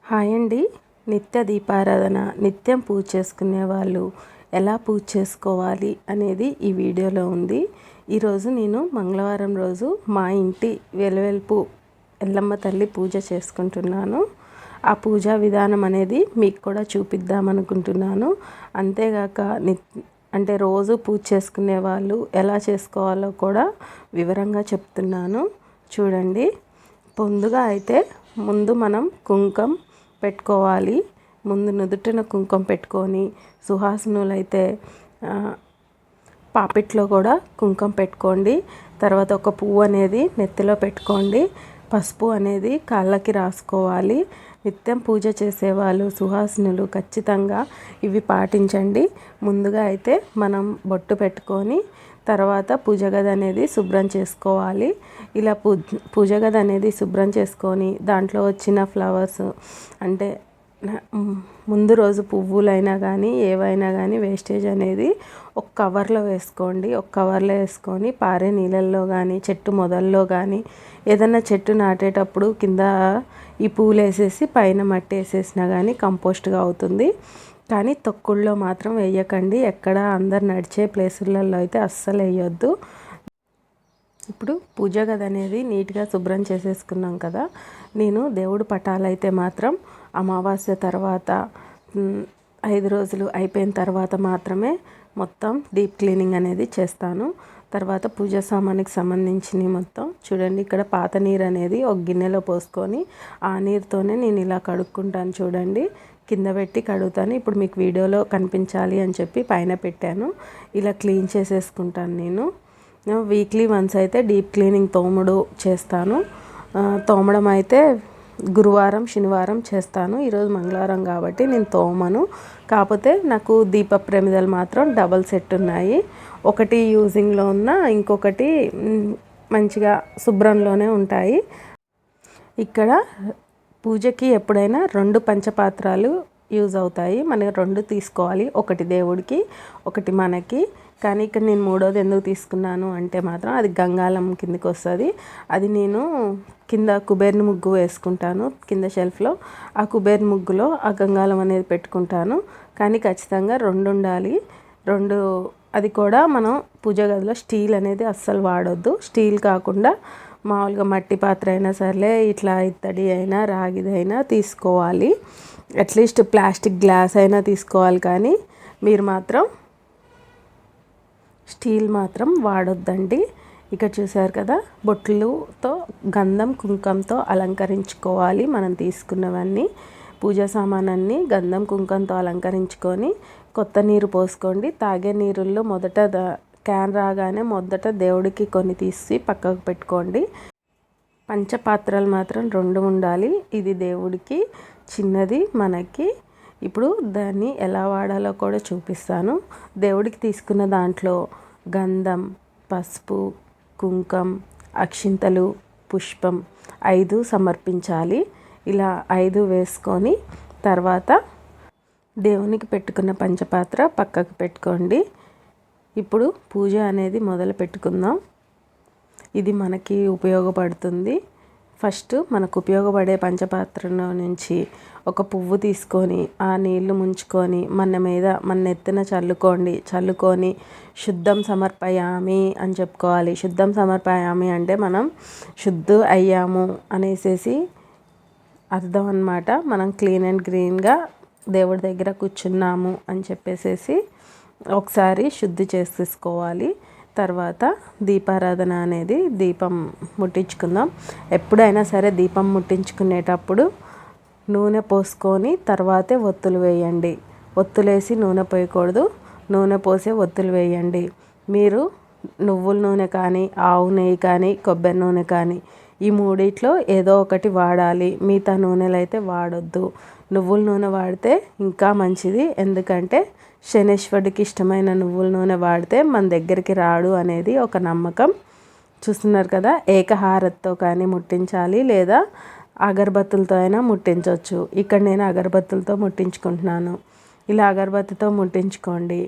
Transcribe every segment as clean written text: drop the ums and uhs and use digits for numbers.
Hi అండి. నిత్య దీపారాధన నిత్యం పూజ చేసుకునే వాళ్ళు ఎలా పూజ చేసుకోవాలి అనేది ఈ వీడియోలో ఉంది. ఈరోజు నేను మంగళవారం రోజు మా ఇంటి వెలువెల్పు ఎల్లమ్మ తల్లి పూజ చేసుకుంటున్నాను. ఆ పూజా విధానం అనేది మీకు కూడా చూపిద్దామనుకుంటున్నాను. అంతేగాక అంటే రోజు పూజ చేసుకునే వాళ్ళు ఎలా చేసుకోవాలో కూడా వివరంగా చెప్తున్నాను చూడండి. ముందుగా అయితే మనం కుంకుమ పెట్టుకోవాలి. ముందు నుదుటిన కుంకుమ పెట్టుకొని సుహాసినులు అయితే పాపిట్లో కూడా కుంకుమ పెట్టుకోండి. తర్వాత ఒక పువ్వు అనేది నెత్తిలో పెట్టుకోండి. పసుపు అనేది కాళ్ళకి రాసుకోవాలి. నిత్యం పూజ చేసేవాళ్ళు సుహాసినులు ఖచ్చితంగా ఇవి పాటించండి. ముందుగా అయితే మనం బొట్టు పెట్టుకొని తర్వాత పూజ గది అనేది శుభ్రం చేసుకోవాలి. ఇలా పూజ గది అనేది శుభ్రం చేసుకొని దాంట్లో వచ్చిన ఫ్లవర్స్ అంటే ముందు రోజు పువ్వులైనా కానీ ఏవైనా కానీ వేస్టేజ్ అనేది ఒక కవర్లో వేసుకోండి. ఒక కవర్లో వేసుకొని పారే నీళ్ళల్లో కానీ చెట్టు మొదల్లో కానీ ఏదైనా చెట్టు నాటేటప్పుడు కింద ఈ పూలు వేసేసి పైన మట్టి వేసేసినా కానీ కంపోస్ట్గా అవుతుంది. కానీ తొక్కుల్లో మాత్రం వేయకండి. ఎక్కడ అందరు నడిచే ప్లేసులలో అయితే అస్సలు వేయొద్దు. ఇప్పుడు పూజ గది అనేది నీట్గా శుభ్రం చేసేసుకున్నాం కదా. నేను దేవుడు పటాలు అయితే మాత్రం అమావాస్య తర్వాత 5 రోజులు అయిపోయిన తర్వాత మాత్రమే మొత్తం డీప్ క్లీనింగ్ అనేది చేస్తాను. తర్వాత పూజ సామానికి సంబంధించినవి మొత్తం చూడండి. ఇక్కడ పాత నీరు అనేది ఒక గిన్నెలో పోసుకొని ఆ నీరుతోనే నేను ఇలా కడుక్కుంటాను చూడండి. కింద పెట్టి కడుగుతాను. ఇప్పుడు మీకు వీడియోలో కనిపించాలి అని చెప్పి పైన పెట్టాను. ఇలా క్లీన్ చేసేసుకుంటాను. నేను వీక్లీ వన్స్ అయితే డీప్ క్లీనింగ్ తోముడు చేస్తాను. తోమడం అయితే గురువారం శనివారం చేస్తాను. ఈరోజు మంగళవారం కాబట్టి నేను తోమను. కాకపోతే నాకు దీప ప్రమిదలు మాత్రం డబల్ సెట్ ఉన్నాయి. ఒకటి యూజింగ్లో ఉన్న ఇంకొకటి మంచిగా శుభ్రంలోనే ఉంటాయి. ఇక్కడ పూజకి ఎప్పుడైనా 2 పంచపాత్రాలు యూజ్ అవుతాయి. మనం 2 తీసుకోవాలి. ఒకటి దేవుడికి ఒకటి మనకి. కానీ ఇక్కడ నేను 3వది ఎందుకు తీసుకున్నాను అంటే మాత్రం అది గంగాళం కిందకి వస్తుంది. అది నేను కింద కుబేర్ని ముగ్గు వేసుకుంటాను కింద షెల్ఫ్లో. ఆ కుబేర్ ముగ్గులో ఆ గంగాళం అనేది పెట్టుకుంటాను. కానీ ఖచ్చితంగా 2 ఉండాలి. 2 అది కూడా మనం పూజ గదిలో స్టీల్ అనేది అస్సలు వాడొద్దు. స్టీల్ కాకుండా మామూలుగా మట్టి పాత్ర అయినా సరే ఇట్లా ఇత్తడి అయినా రాగిదైనా తీసుకోవాలి. అట్లీస్ట్ ప్లాస్టిక్ గ్లాస్ అయినా తీసుకోవాలి. కానీ మీరు మాత్రం స్టీల్ మాత్రం వాడొద్దండి. ఇక్కడ చూసారు కదా, బొట్లుతో గంధం కుంకంతో అలంకరించుకోవాలి. మనం తీసుకున్నవన్నీ పూజా సామానాన్ని గంధం కుంకంతో అలంకరించుకొని కొత్త నీరు పోసుకోండి. తాగే నీరుల్లో మొదట క్యాన్ రాగానే మొదట దేవుడికి కొన్ని తీసి పక్కకు పెట్టుకోండి. పంచపాత్రలు మాత్రం 2 ఉండాలి. ఇది దేవుడికి, చిన్నది మనకి. ఇప్పుడు దాన్ని ఎలా వాడాలో కూడా చూపిస్తాను. దేవుడికి తీసుకున్న దాంట్లో గంధం, పసుపు, కుంకం, అక్షింతలు, పుష్పం 5 సమర్పించాలి. ఇలా 5 వేసుకొని తర్వాత దేవునికి పెట్టుకున్న పంచపాత్ర పక్కకు పెట్టుకోండి. ఇప్పుడు పూజ అనేది మొదలు పెట్టుకుందాం. ఇది మనకి ఉపయోగపడుతుంది. ఫస్ట్ మనకు ఉపయోగపడే పంచపాత్రలో నుంచి ఒక పువ్వు తీసుకొని ఆ నీళ్లు ముంచుకొని మన నెత్తిన చల్లుకొని శుద్ధం సమర్పయామి అని చెప్పుకోవాలి. శుద్ధం సమర్పయామి అంటే మనం శుద్ధ అయ్యాము అనేసి అర్థం అన్నమాట. మనం క్లీన్ అండ్ గ్రీన్గా దేవుడి దగ్గర కూర్చున్నాము అని చెప్పేసి ఒకసారి శుద్ధి చేసేసుకోవాలి. తర్వాత దీపారాధన అనేది దీపం ముట్టించుకుందాం. ఎప్పుడైనా సరే దీపం ముట్టించుకునేటప్పుడు నూనె పోసుకొని తర్వాతే ఒత్తులు వేయండి. ఒత్తులేసి నూనె పోయకూడదు. నూనె పోసే ఒత్తులు వేయండి. మీరు నువ్వుల నూనె కానీ, ఆవు నెయ్యి కానీ, కొబ్బరి నూనె కానీ ఈ 3 ఏదో ఒకటి వాడాలి. మిగతా నూనెలు అయితే వాడొద్దు. నువ్వుల నూనె వాడితే ఇంకా మంచిది. ఎందుకంటే శనేశ్వరుడికి ఇష్టమైన నువ్వుల నూనె వాడితే మన దగ్గరికి రాడు అనేది ఒక నమ్మకం. చూస్తున్నారు కదా, ఏకహారతితో కానీ ముట్టించాలి, లేదా అగరబత్తులతో అయినా ముట్టించవచ్చు. ఇక్కడ నేను అగరబత్తులతో ముట్టించుకుంటున్నాను. ఇలా అగరబత్తితో ముట్టించుకోండి.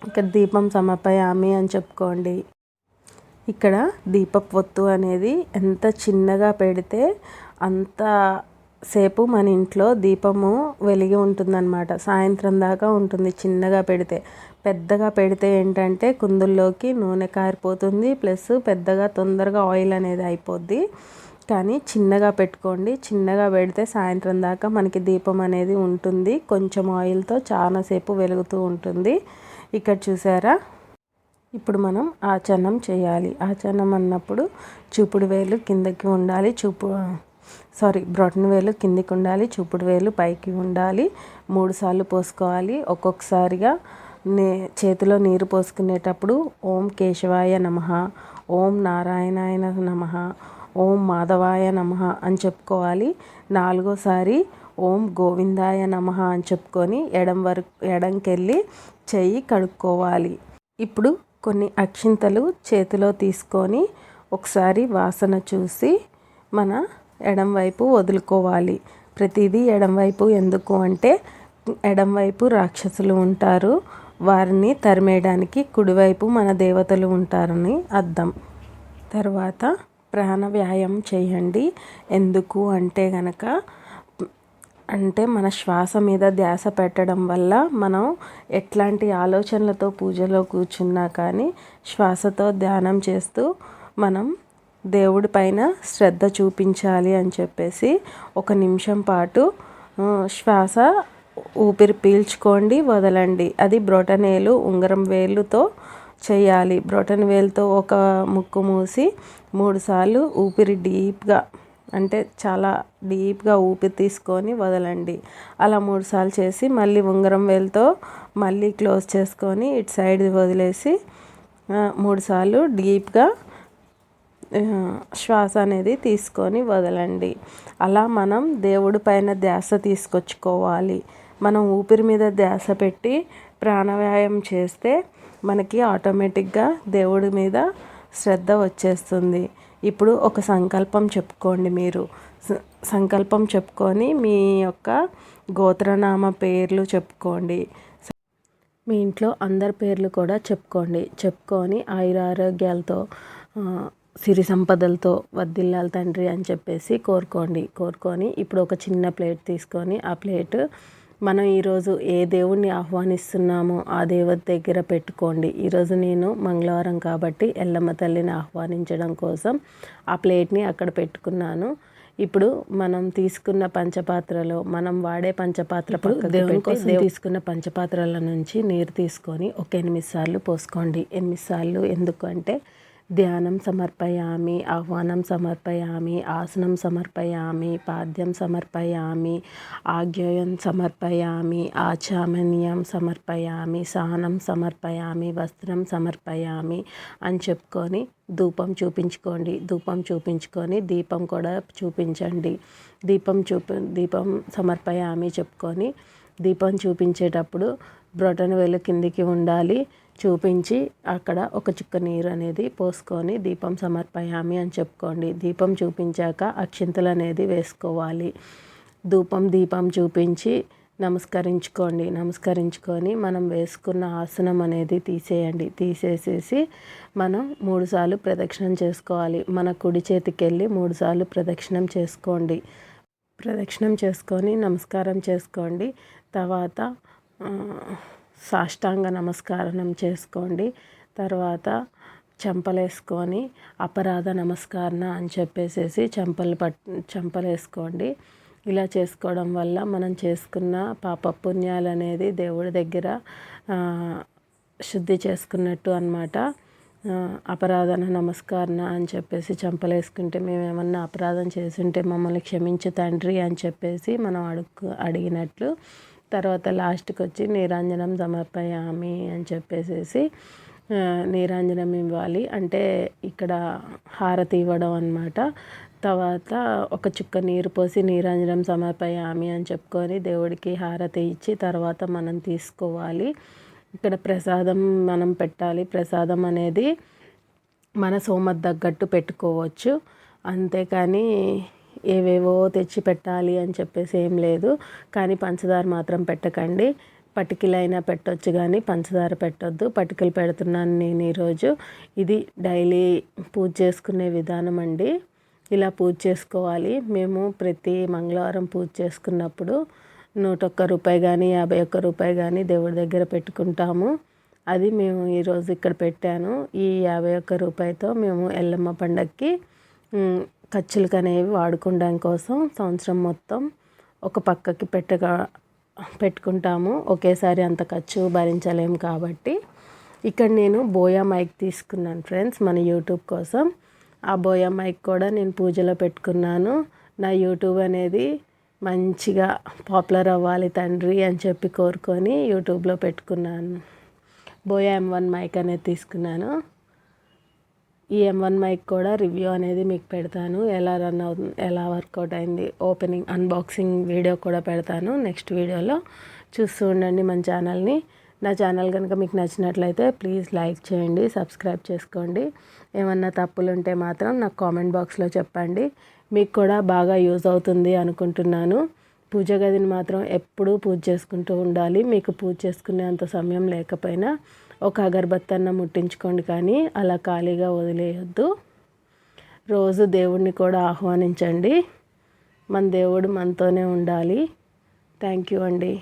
ఇక్కడ దీపం సమర్పయామి అని చెప్పుకోండి. ఇక్కడ దీపపు ఒత్తు అనేది ఎంత చిన్నగా పెడితే అంత సేపు మన ఇంట్లో దీపము వెలిగి ఉంటుందన్నమాట. సాయంత్రం దాకా ఉంటుంది చిన్నగా పెడితే. పెద్దగా పెడితే ఏంటంటే కుందుల్లోకి నూనె కారిపోతుంది, ప్లస్ పెద్దగా తొందరగా ఆయిల్ అనేది అయిపోద్ది. కానీ చిన్నగా పెట్టుకోండి. చిన్నగా పెడితే సాయంత్రం దాకా మనకి దీపం అనేది ఉంటుంది. కొంచెం ఆయిల్తో చాలాసేపు వెలుగుతూ ఉంటుంది. ఇక్కడ చూసారా, ఇప్పుడు మనం ఆచరణం చేయాలి. ఆచరణం అన్నప్పుడు చూపుడు వేలు కిందకి ఉండాలి, బ్రొటన వేలు కిందికి ఉండాలి, చూపుడు వేలు పైకి ఉండాలి. 3 సార్లు పోసుకోవాలి. ఒక్కొక్కసారిగా చేతిలో నీరు పోసుకునేటప్పుడు ఓం కేశవాయ నమః, ఓం నారాయణాయ నమః, ఓం మాధవాయ నమః అని చెప్పుకోవాలి. 4వసారి ఓం గోవిందాయ నమః అని చెప్పుకొని ఎడంకెళ్ళి చెయ్యి కడుక్కోవాలి. ఇప్పుడు కొన్ని అక్షింతలు చేతిలో తీసుకొని ఒకసారి వాసన చూసి మన ఎడం వైపు వదులుకోవాలి. ప్రతిదీ ఎడం వైపు ఎందుకు అంటే ఎడం వైపు రాక్షసులు ఉంటారు, వారిని తరిమేయడానికి కుడివైపు మన దేవతలు ఉంటారని అర్థం. తర్వాత ప్రాణ వ్యాయామం చేయండి. ఎందుకు అంటే గనక మన శ్వాస మీద ధ్యాస పెట్టడం వల్ల మనం ఎట్లాంటి ఆలోచనలతో పూజలో కూర్చున్నా కానీ శ్వాసతో ధ్యానం చేస్తూ మనం దేవుడి పైన శ్రద్ధ చూపించాలి అని చెప్పేసి 1 నిమిషం పాటు శ్వాస ఊపిరి పీల్చుకోండి, వదలండి. అది బ్రొటనేలు ఉంగరం వేలుతో చేయాలి. బ్రొటన వేలుతో ఒక ముక్కు మూసి 3 సార్లు ఊపిరి డీప్గా, అంటే చాలా డీప్గా ఊపిరి తీసుకొని వదలండి. అలా 3 సార్లు చేసి మళ్ళీ ఉంగరం వేలుతో మళ్ళీ క్లోజ్ చేసుకొని ఇటు సైడ్ వదిలేసి 3 సార్లు డీప్గా శ్వాస అనేది తీసుకొని వదలండి. అలా మనం దేవుడి పైన ధ్యాస తీసుకొచ్చుకోవాలి. మనం ఊపిరి మీద ధ్యాస పెట్టి ప్రాణాయామం చేస్తే మనకి ఆటోమేటిక్గా దేవుడి మీద శ్రద్ధ వచ్చేస్తుంది. ఇప్పుడు ఒక సంకల్పం చెప్పుకోండి. మీరు సంకల్పం చెప్పుకొని మీ యొక్క గోత్రనామ పేర్లు చెప్పుకోండి. మీ ఇంట్లో అందరి పేర్లు కూడా చెప్పుకొని ఆయురారోగ్యాలతో సిరి సంపదలతో వర్ధిల్లాలి తండ్రి అని చెప్పేసి కోరుకొని ఇప్పుడు ఒక చిన్న ప్లేట్ తీసుకొని ఆ ప్లేట్ మనం ఈరోజు ఏ దేవుణ్ణి ఆహ్వానిస్తున్నామో ఆ దేవత దగ్గర పెట్టుకోండి. ఈరోజు నేను మంగళవారం కాబట్టి ఎల్లమ్మ తల్లిని ఆహ్వానించడం కోసం ఆ ప్లేట్ని అక్కడ పెట్టుకున్నాను. ఇప్పుడు మనం తీసుకున్న పంచపాత్రలో మనం వాడే పంచపాత్ర దేవుని కోసం తీసుకున్న పంచపాత్రల నుంచి నీరు తీసుకొని ఒక 8 సార్లు పోసుకోండి. 8 సార్లు ఎందుకు అంటే ధ్యానం సమర్పయామి, ఆహ్వానం సమర్పయామి, ఆసనం సమర్పయామి, పాద్యం సమర్పయామి, ఆగ్నేయం సమర్పయామి, ఆచమనీయం సమర్పయామి, సహనం సమర్పయామి, వస్త్రం సమర్పయామి అని చెప్పుకొని ధూపం చూపించుకొని దీపం కూడా చూపించండి. దీపం సమర్పయామి చెప్పుకొని దీపం చూపించేటప్పుడు బ్రొటన వేలు కిందికి ఉండాలి. చూపించి అక్కడ ఒక చుక్క నీరు అనేది పోసుకొని దీపం సమర్పయామి అని చెప్పుకోండి. దీపం చూపించాక అక్షింతలు అనేది వేసుకోవాలి. దీపం చూపించి నమస్కరించుకొని మనం వేసుకున్న ఆసనం అనేది తీసేసేసి మనం 3 సార్లు ప్రదక్షిణం చేసుకోవాలి. మన కుడి చేతికి వెళ్ళి 3 సార్లు ప్రదక్షిణం చేసుకోండి. ప్రదక్షిణం చేసుకొని నమస్కారం చేసుకోండి. తర్వాత సాష్టాంగ నమస్కారం చేసుకోండి. తర్వాత చెంపలేసుకొని అపరాధ నమస్కారణ అని చెప్పేసేసి చెంపలేసుకోండి. ఇలా చేసుకోవడం వల్ల మనం చేసుకున్న పాపపుణ్యాలు అనేది దేవుడి దగ్గర శుద్ధి చేసుకున్నట్టు అన్నమాట. అపరాధన నమస్కారణ అని చెప్పేసి చెంపలేసుకుంటే మేము ఏమన్నా అపరాధం చేసుంటే మమ్మల్ని క్షమించు తండ్రి అని చెప్పేసి మనం అడిగినట్లు. తర్వాత లాస్ట్కి వచ్చి నీరాంజనం సమర్పయామి అని చెప్పేసేసి నీరాంజనం ఇవ్వాలి. అంటే ఇక్కడ హారతి ఇవ్వడం అన్నమాట. తర్వాత ఒక చుక్క నీరు పోసి నీరాంజనం సమర్పయామి అని చెప్పుకొని దేవుడికి హారతి ఇచ్చి తర్వాత మనం తీసుకోవాలి. ఇక్కడ ప్రసాదం మనం పెట్టాలి. ప్రసాదం అనేది మన సోమత తగ్గట్టు పెట్టుకోవచ్చు. అంతేకాని ఏవేవో తెచ్చి పెట్టాలి అని చెప్పేసి ఏం లేదు. కానీ పంచదార మాత్రం పెట్టకండి. పటికలైనా పెట్టొచ్చు కానీ పంచదార పెట్టొద్దు. పటికలు పెడుతున్నాను నేను ఈరోజు. ఇది డైలీ పూజ చేసుకునే విధానం అండి. ఇలా పూజ చేసుకోవాలి. మేము ప్రతి మంగళవారం పూజ చేసుకున్నప్పుడు 101 రూపాయి కానీ 51 రూపాయి కానీ దేవుడి దగ్గర పెట్టుకుంటాము. అది మేము ఈరోజు ఇక్కడ పెట్టాను. ఈ 51 రూపాయితో మేము ఎల్లమ్మ పండగకి ఖర్చులకు అనేవి వాడుకోవడం కోసం సంవత్సరం మొత్తం ఒక పక్కకి పెట్టుకుంటాము. ఒకేసారి అంత ఖర్చు భరించలేము కాబట్టి. ఇక్కడ నేను బోయా మైక్ తీసుకున్నాను ఫ్రెండ్స్ మన యూట్యూబ్ కోసం. ఆ బోయా మైక్ కూడా నేను పూజలో పెట్టుకున్నాను. నా యూట్యూబ్ అనేది మంచిగా పాపులర్ అవ్వాలి తండ్రి అని చెప్పి కోరుకొని యూట్యూబ్లో పెట్టుకున్నాను. బోయా M1 మైక్ అనేది తీసుకున్నాను. ఈ M1 మైక్ కూడా రివ్యూ అనేది మీకు పెడతాను. ఎలా రన్ అవుతుంది, ఎలా వర్కౌట్ అయింది, ఓపెనింగ్ అన్బాక్సింగ్ వీడియో కూడా పెడతాను నెక్స్ట్ వీడియోలో. చూస్తూ ఉండండి మన ఛానల్ని. నా ఛానల్ కనుక మీకు నచ్చినట్లయితే ప్లీజ్ లైక్ చేయండి, సబ్స్క్రైబ్ చేసుకోండి. ఏమన్నా తప్పులు ఉంటే మాత్రం నాకు కామెంట్ బాక్స్లో చెప్పండి. మీకు కూడా బాగా యూజ్ అవుతుంది అనుకుంటున్నాను. పూజ గదిని మాత్రం ఎప్పుడూ పూజ చేసుకుంటూ ఉండాలి. మీకు పూజ చేసుకునే అంత సమయం లేకపోయినా ఒక అగరబత్తన్న ముట్టించుకోండి, కానీ అలా ఖాళీగా వదిలేయొద్దు. రోజు దేవుడిని కూడా ఆహ్వానించండి. మన దేవుడు మనతోనే ఉండాలి. థ్యాంక్ యూ అండి.